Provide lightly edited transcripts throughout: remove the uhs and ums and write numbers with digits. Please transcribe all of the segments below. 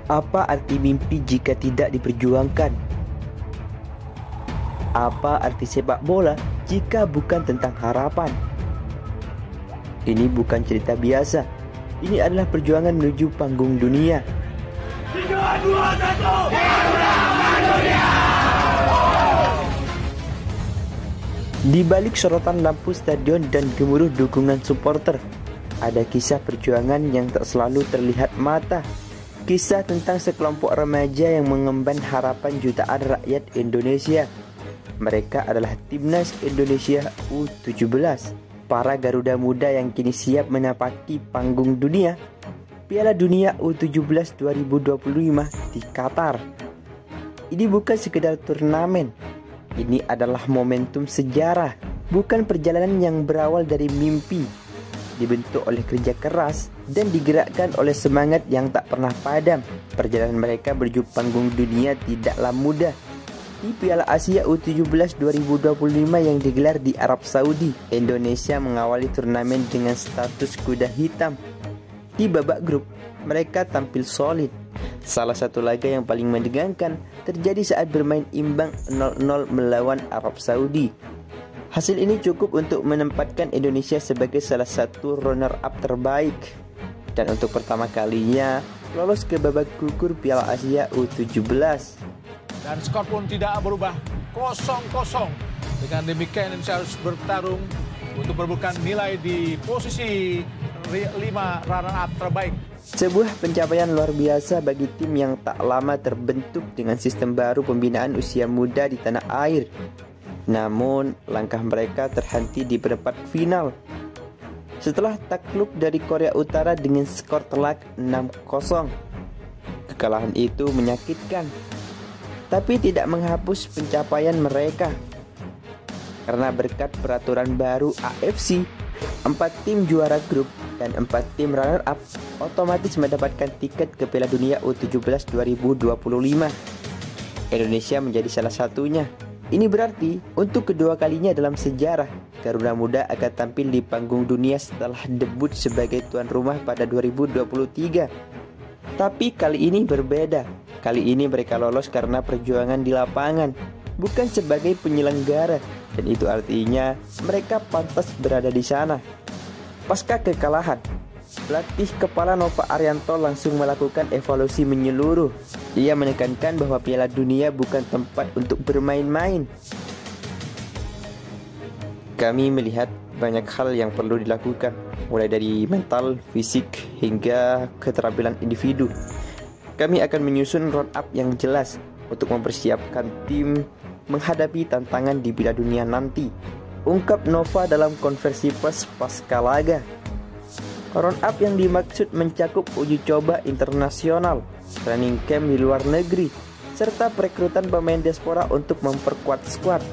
Apa arti mimpi jika tidak diperjuangkan? Apa arti sepak bola jika bukan tentang harapan? Ini bukan cerita biasa. Ini adalah perjuangan menuju panggung dunia. 3, 2, 1, dunia! Di balik sorotan lampu stadion dan gemuruh dukungan supporter, ada kisah perjuangan yang tak selalu terlihat mata. Kisah tentang sekelompok remaja yang mengemban harapan jutaan rakyat Indonesia. Mereka adalah Timnas Indonesia U17, para Garuda muda yang kini siap menapaki panggung dunia Piala Dunia U17 2025 di Qatar. Ini bukan sekedar turnamen, ini adalah momentum sejarah, bukan perjalanan yang berawal dari mimpi, dibentuk oleh kerja keras dan digerakkan oleh semangat yang tak pernah padam. Perjalanan mereka menuju panggung dunia tidaklah mudah. Di Piala Asia U17 2025 yang digelar di Arab Saudi, Indonesia mengawali turnamen dengan status kuda hitam. Di babak grup, mereka tampil solid. Salah satu laga yang paling menegangkan terjadi saat bermain imbang 0-0 melawan Arab Saudi. Hasil ini cukup untuk menempatkan Indonesia sebagai salah satu runner-up terbaik dan untuk pertama kalinya lolos ke babak gugur Piala Asia U17. Dan skor pun tidak berubah, 0-0. Dengan demikian Indonesia harus bertarung untuk merebutkan nilai di posisi 5 runner-up terbaik. Sebuah pencapaian luar biasa bagi tim yang tak lama terbentuk dengan sistem baru pembinaan usia muda di tanah air. Namun, langkah mereka terhenti di perempat final. Setelah takluk dari Korea Utara dengan skor telak 6-0. Kekalahan itu menyakitkan, tapi tidak menghapus pencapaian mereka. Karena berkat peraturan baru AFC, 4 tim juara grup dan 4 tim runner-up otomatis mendapatkan tiket ke Piala Dunia U17 2025. Indonesia menjadi salah satunya. Ini berarti untuk kedua kalinya dalam sejarah, Garuda Muda akan tampil di panggung dunia setelah debut sebagai tuan rumah pada 2023. Tapi kali ini berbeda. Kali ini mereka lolos karena perjuangan di lapangan, bukan sebagai penyelenggara. Dan itu artinya mereka pantas berada di sana. Pasca kekalahan, pelatih kepala Nova Arianto langsung melakukan evaluasi menyeluruh. Ia menekankan bahwa Piala Dunia bukan tempat untuk bermain-main. Kami melihat banyak hal yang perlu dilakukan, mulai dari mental, fisik, hingga keterampilan individu. Kami akan menyusun road-up yang jelas untuk mempersiapkan tim menghadapi tantangan di Piala Dunia nanti, ungkap Nova dalam konversi pers pasca laga. Round-up yang dimaksud mencakup uji coba internasional, training camp di luar negeri, serta perekrutan pemain diaspora untuk memperkuat skuad.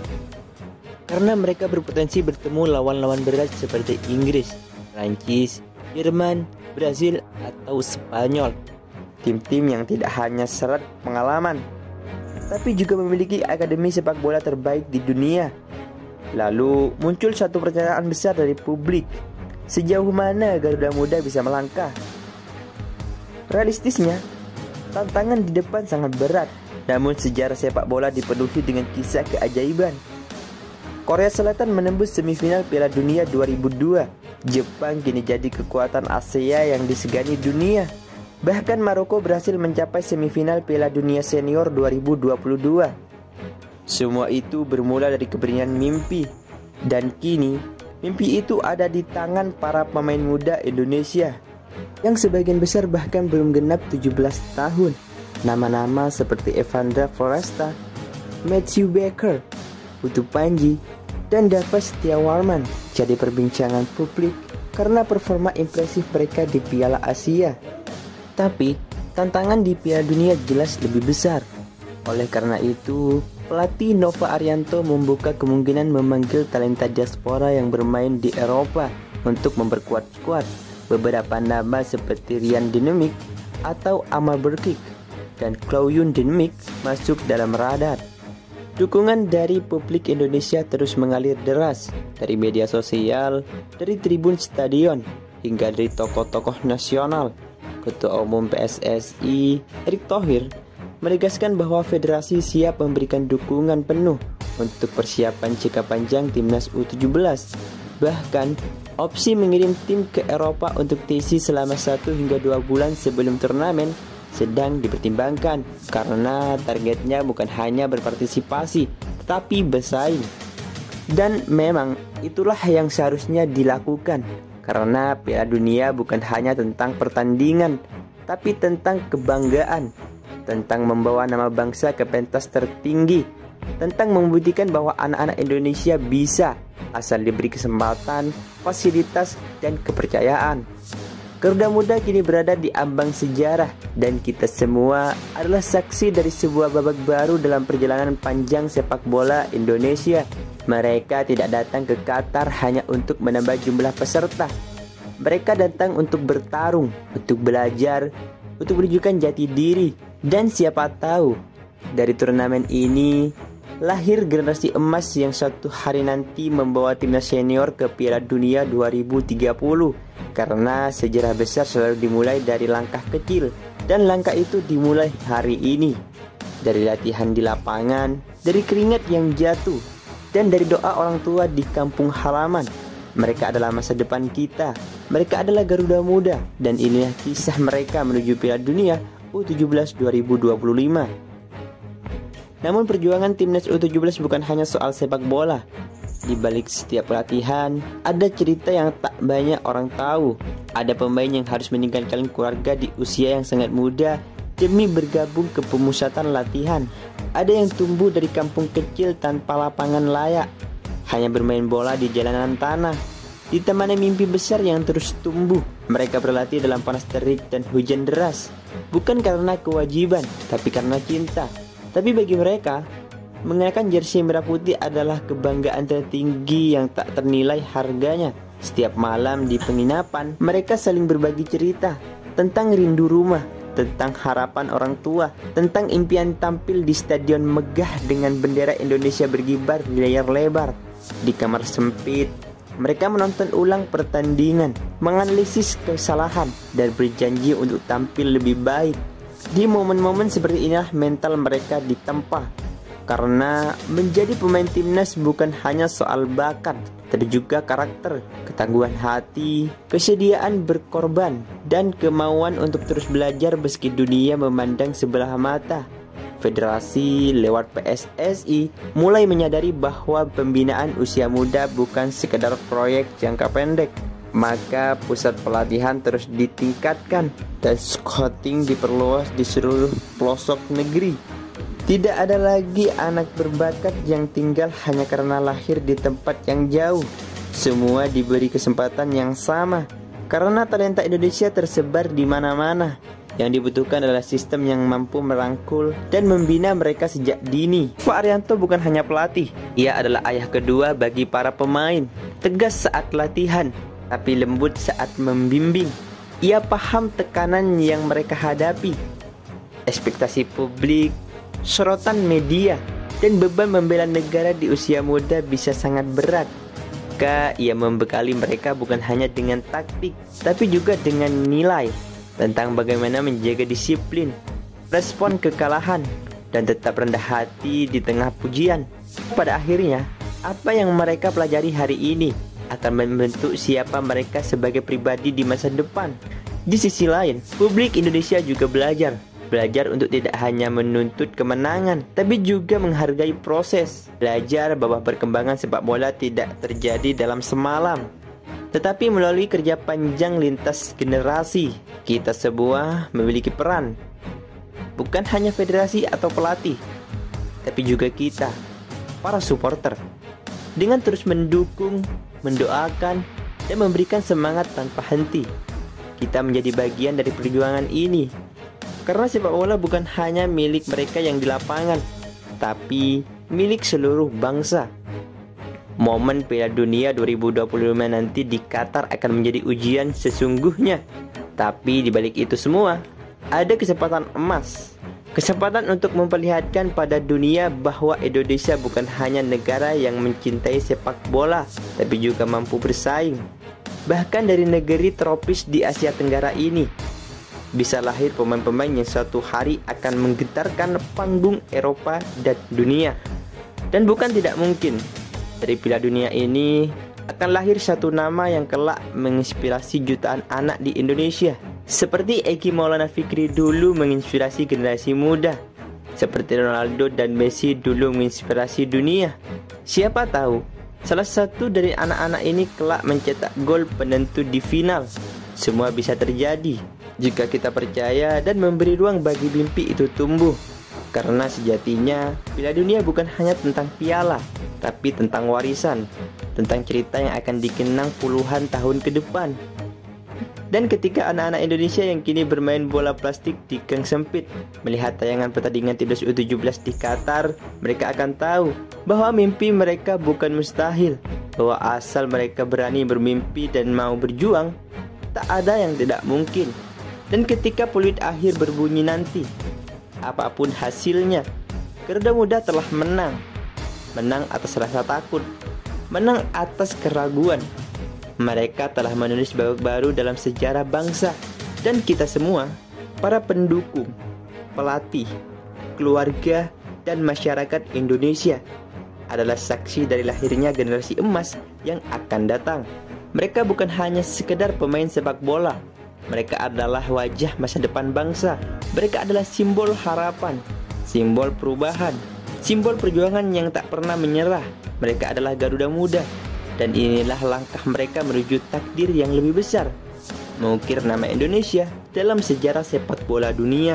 Karena mereka berpotensi bertemu lawan-lawan berat seperti Inggris, Prancis, Jerman, Brasil, atau Spanyol. Tim-tim yang tidak hanya syarat pengalaman, tapi juga memiliki akademi sepak bola terbaik di dunia. Lalu muncul satu pertanyaan besar dari publik. Sejauh mana Garuda Muda bisa melangkah? Realistisnya, tantangan di depan sangat berat. Namun sejarah sepak bola dipenuhi dengan kisah keajaiban. Korea Selatan menembus semifinal Piala Dunia 2002. Jepang kini jadi kekuatan Asia yang disegani dunia. Bahkan Maroko berhasil mencapai semifinal Piala Dunia Senior 2022. Semua itu bermula dari keberanian mimpi. Dan kini, mimpi itu ada di tangan para pemain muda Indonesia, yang sebagian besar bahkan belum genap 17 tahun. Nama-nama seperti Evandra Foresta, Matthew Baker, Putu Panji, dan Dava Setiawarman jadi perbincangan publik karena performa impresif mereka di Piala Asia. Tapi, tantangan di Piala Dunia jelas lebih besar. Oleh karena itu, pelatih Nova Arianto membuka kemungkinan memanggil talenta diaspora yang bermain di Eropa untuk memperkuat skuad. Beberapa nama seperti Rian Dynamic atau Amal Berkik dan Clauyun Dynamic masuk dalam radar. Dukungan dari publik Indonesia terus mengalir deras, dari media sosial, dari tribun stadion, hingga dari tokoh-tokoh nasional. Ketua Umum PSSI, Erick Thohir, menegaskan bahwa federasi siap memberikan dukungan penuh untuk persiapan jangka panjang timnas U17. Bahkan, opsi mengirim tim ke Eropa untuk TC selama 1 hingga 2 bulan sebelum turnamen sedang dipertimbangkan karena targetnya bukan hanya berpartisipasi tetapi bersaing. Dan memang itulah yang seharusnya dilakukan karena Piala Dunia bukan hanya tentang pertandingan tapi tentang kebanggaan, tentang membawa nama bangsa ke pentas tertinggi, tentang membuktikan bahwa anak-anak Indonesia bisa asal diberi kesempatan, fasilitas, dan kepercayaan. Garuda Muda kini berada di ambang sejarah dan kita semua adalah saksi dari sebuah babak baru dalam perjalanan panjang sepak bola Indonesia. Mereka tidak datang ke Qatar hanya untuk menambah jumlah peserta. Mereka datang untuk bertarung, untuk belajar, untuk menunjukkan jati diri. Dan siapa tahu dari turnamen ini lahir generasi emas yang suatu hari nanti membawa timnas senior ke Piala Dunia 2030. Karena sejarah besar selalu dimulai dari langkah kecil, dan langkah itu dimulai hari ini. Dari latihan di lapangan, dari keringat yang jatuh, dan dari doa orang tua di kampung halaman. Mereka adalah masa depan kita, mereka adalah Garuda Muda, dan inilah kisah mereka menuju Piala Dunia U17 2025. Namun perjuangan timnas U17 bukan hanya soal sepak bola. Di balik setiap latihan, ada cerita yang tak banyak orang tahu. Ada pemain yang harus meninggalkan keluarga di usia yang sangat muda demi bergabung ke pemusatan latihan. Ada yang tumbuh dari kampung kecil tanpa lapangan layak, hanya bermain bola di jalanan tanah. Ditemani mimpi besar yang terus tumbuh, mereka berlatih dalam panas terik dan hujan deras. Bukan karena kewajiban, tapi karena cinta. Tapi bagi mereka, mengenakan jersey merah putih adalah kebanggaan tertinggi yang tak ternilai harganya. Setiap malam di penginapan, mereka saling berbagi cerita tentang rindu rumah, tentang harapan orang tua, tentang impian tampil di stadion megah dengan bendera Indonesia berkibar di layar lebar. Di kamar sempit, mereka menonton ulang pertandingan, menganalisis kesalahan, dan berjanji untuk tampil lebih baik. Di momen-momen seperti inilah mental mereka ditempa. Karena menjadi pemain timnas bukan hanya soal bakat, tapi juga karakter, ketangguhan hati, kesediaan berkorban, dan kemauan untuk terus belajar meski dunia memandang sebelah mata. Federasi lewat PSSI mulai menyadari bahwa pembinaan usia muda bukan sekedar proyek jangka pendek. Maka pusat pelatihan terus ditingkatkan dan scouting diperluas di seluruh pelosok negeri. Tidak ada lagi anak berbakat yang tinggal hanya karena lahir di tempat yang jauh. Semua diberi kesempatan yang sama karena talenta Indonesia tersebar di mana-mana. Yang dibutuhkan adalah sistem yang mampu merangkul dan membina mereka sejak dini. Pak Arianto bukan hanya pelatih, ia adalah ayah kedua bagi para pemain. Tegas saat latihan, tapi lembut saat membimbing. Ia paham tekanan yang mereka hadapi, ekspektasi publik, sorotan media, dan beban membela negara di usia muda bisa sangat berat. Maka ia membekali mereka bukan hanya dengan taktik, tapi juga dengan nilai tentang bagaimana menjaga disiplin, respon kekalahan, dan tetap rendah hati di tengah pujian. Pada akhirnya, apa yang mereka pelajari hari ini akan membentuk siapa mereka sebagai pribadi di masa depan. Di sisi lain, publik Indonesia juga belajar untuk tidak hanya menuntut kemenangan, tapi juga menghargai proses. Belajar bahwa perkembangan sepak bola tidak terjadi dalam semalam, tetapi melalui kerja panjang lintas generasi. Kita semua memiliki peran, bukan hanya federasi atau pelatih, tapi juga kita, para supporter. Dengan terus mendukung, mendoakan, dan memberikan semangat tanpa henti, kita menjadi bagian dari perjuangan ini. Karena sepak bola bukan hanya milik mereka yang di lapangan, tapi milik seluruh bangsa. Momen Piala Dunia 2025 nanti di Qatar akan menjadi ujian sesungguhnya. Tapi di balik itu semua, ada kesempatan emas. Kesempatan untuk memperlihatkan pada dunia bahwa Indonesia bukan hanya negara yang mencintai sepak bola, tapi juga mampu bersaing. Bahkan dari negeri tropis di Asia Tenggara ini. bisa lahir pemain-pemain yang suatu hari akan menggetarkan panggung Eropa dan dunia. Dan bukan tidak mungkin, dari Piala Dunia ini akan lahir satu nama yang kelak menginspirasi jutaan anak di Indonesia. Seperti Eki Maulana Fikri dulu menginspirasi generasi muda, seperti Ronaldo dan Messi dulu menginspirasi dunia. Siapa tahu, salah satu dari anak-anak ini kelak mencetak gol penentu di final. Semua bisa terjadi jika kita percaya dan memberi ruang bagi mimpi itu tumbuh. Karena sejatinya Piala Dunia bukan hanya tentang piala, tapi tentang warisan, tentang cerita yang akan dikenang puluhan tahun ke depan. Dan ketika anak-anak Indonesia yang kini bermain bola plastik di gang sempit melihat tayangan pertandingan timnas U17 di Qatar, mereka akan tahu bahwa mimpi mereka bukan mustahil, bahwa asal mereka berani bermimpi dan mau berjuang, tak ada yang tidak mungkin. Dan ketika peluit akhir berbunyi nanti, apapun hasilnya, Garuda Muda telah menang. Menang atas rasa takut, menang atas keraguan. Mereka telah menulis babak baru dalam sejarah bangsa. Dan kita semua, para pendukung, pelatih, keluarga, dan masyarakat Indonesia adalah saksi dari lahirnya generasi emas yang akan datang. Mereka bukan hanya sekedar pemain sepak bola, mereka adalah wajah masa depan bangsa. Mereka adalah simbol harapan, simbol perubahan, simbol perjuangan yang tak pernah menyerah. Mereka adalah Garuda Muda. Dan inilah langkah mereka menuju takdir yang lebih besar, mengukir nama Indonesia dalam sejarah sepak bola dunia.